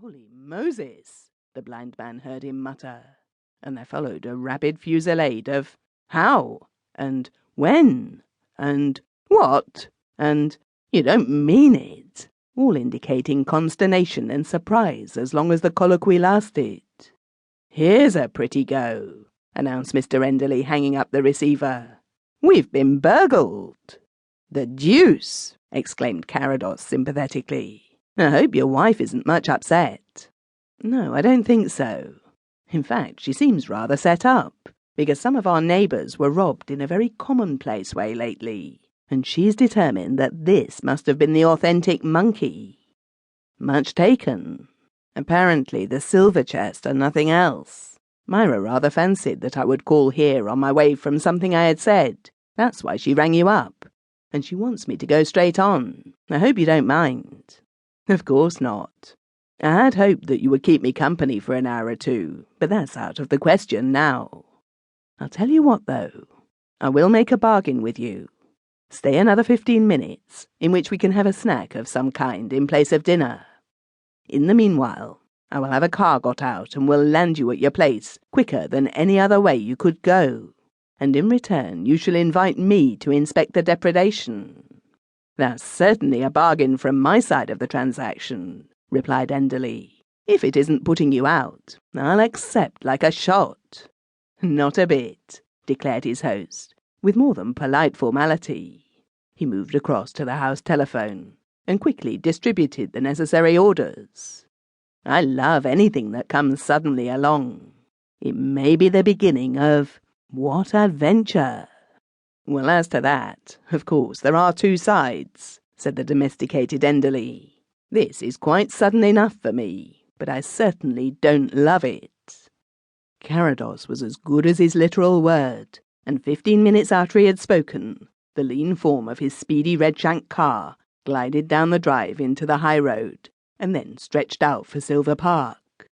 "Holy Moses!" the blind man heard him mutter, and there followed a rapid fusillade of "How?" and "When?" and "What?" and "You don't mean it," all indicating consternation and surprise as long as the colloquy lasted. "Here's a pretty go," announced Mr. Enderley, hanging up the receiver. "We've been burgled." "The deuce!" exclaimed Carrados sympathetically. "I hope your wife isn't much upset." "No, I don't think so. In fact, she seems rather set up, because some of our neighbours were robbed in a very commonplace way lately, and she's determined that this must have been the authentic monkey. Much taken. Apparently the silver chest and nothing else. Myra rather fancied that I would call here on my way from something I had said. That's why she rang you up. And she wants me to go straight on. I hope you don't mind." "Of course not. I had hoped that you would keep me company for an hour or two, but that's out of the question now. I'll tell you what, though. I will make a bargain with you. Stay another 15 minutes, in which we can have a snack of some kind in place of dinner. In the meanwhile, I will have a car got out and will land you at your place quicker than any other way you could go. And in return you shall invite me to inspect the depredation." "That's certainly a bargain from my side of the transaction," replied Enderley. "If it isn't putting you out, I'll accept like a shot." "Not a bit," declared his host, with more than polite formality. He moved across to the house telephone and quickly distributed the necessary orders. "I love anything that comes suddenly along. It may be the beginning of what adventure?" "Well, as to that, of course, there are two sides," said the domesticated Enderley. "This is quite sudden enough for me, but I certainly don't love it." Carrados was as good as his literal word, and 15 minutes after he had spoken, the lean form of his speedy Redshank car glided down the drive into the high road, and then stretched out for Silver Park.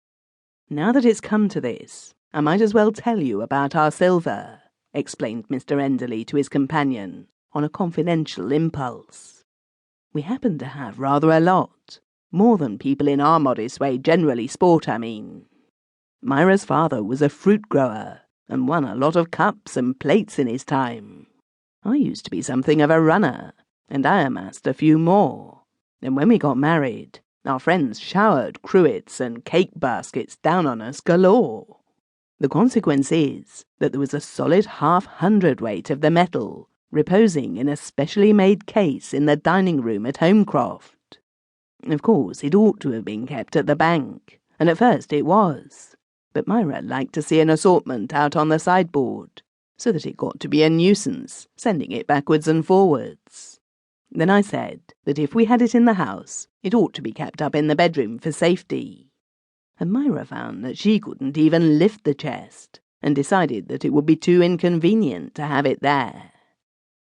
"Now that it's come to this, I might as well tell you about our silver," explained Mr. Enderley to his companion on a confidential impulse. "We happen to have rather a lot, more than people in our modest way generally sport, I mean. Myra's father was a fruit grower and won a lot of cups and plates in his time. I used to be something of a runner, and I amassed a few more. And when we got married, our friends showered cruets and cake baskets down on us galore. The consequence is that there was a solid 1/2 of the metal reposing in a specially made case in the dining room at Holmcroft. Of course, it ought to have been kept at the bank, and at first it was, but Myra liked to see an assortment out on the sideboard, so that it got to be a nuisance, sending it backwards and forwards. Then I said that if we had it in the house, it ought to be kept up in the bedroom for safety. And Myra found that she couldn't even lift the chest, and decided that it would be too inconvenient to have it there.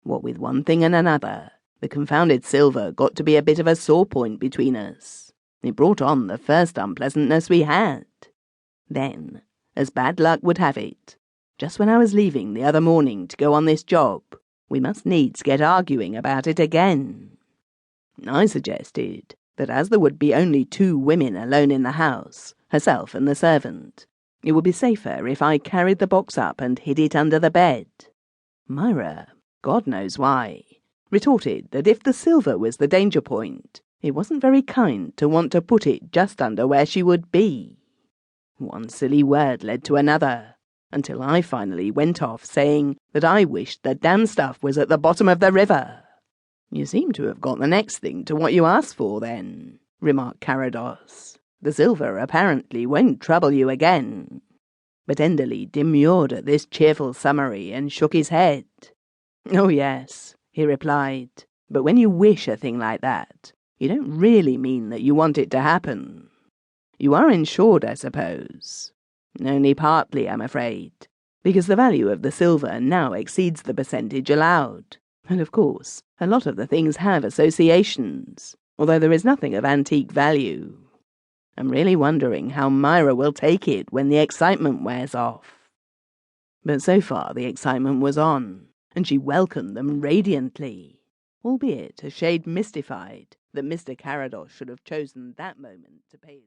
What with one thing and another, the confounded silver got to be a bit of a sore point between us. It brought on the first unpleasantness we had. Then, as bad luck would have it, just when I was leaving the other morning to go on this job, we must needs get arguing about it again. I suggested that as there would be only 2 women alone in the house, herself and the servant, it would be safer if I carried the box up and hid it under the bed. Myra, God knows why, retorted that if the silver was the danger point, it wasn't very kind to want to put it just under where she would be. One silly word led to another, until I finally went off saying that I wished the damn stuff was at the bottom of the river. "You seem to have got the next thing to what you asked for, then," remarked Carrados. "The silver apparently won't trouble you again." But Enderley demurred at this cheerful summary and shook his head. "Oh yes," he replied, "but when you wish a thing like that, you don't really mean that you want it to happen. You are insured, I suppose?" "Only partly, I'm afraid, because the value of the silver now exceeds the percentage allowed. And of course, a lot of the things have associations, although there is nothing of antique value. I'm really wondering how Myra will take it when the excitement wears off." But so far the excitement was on, and she welcomed them radiantly, albeit a shade mystified that Mr. Carrados should have chosen that moment to pay his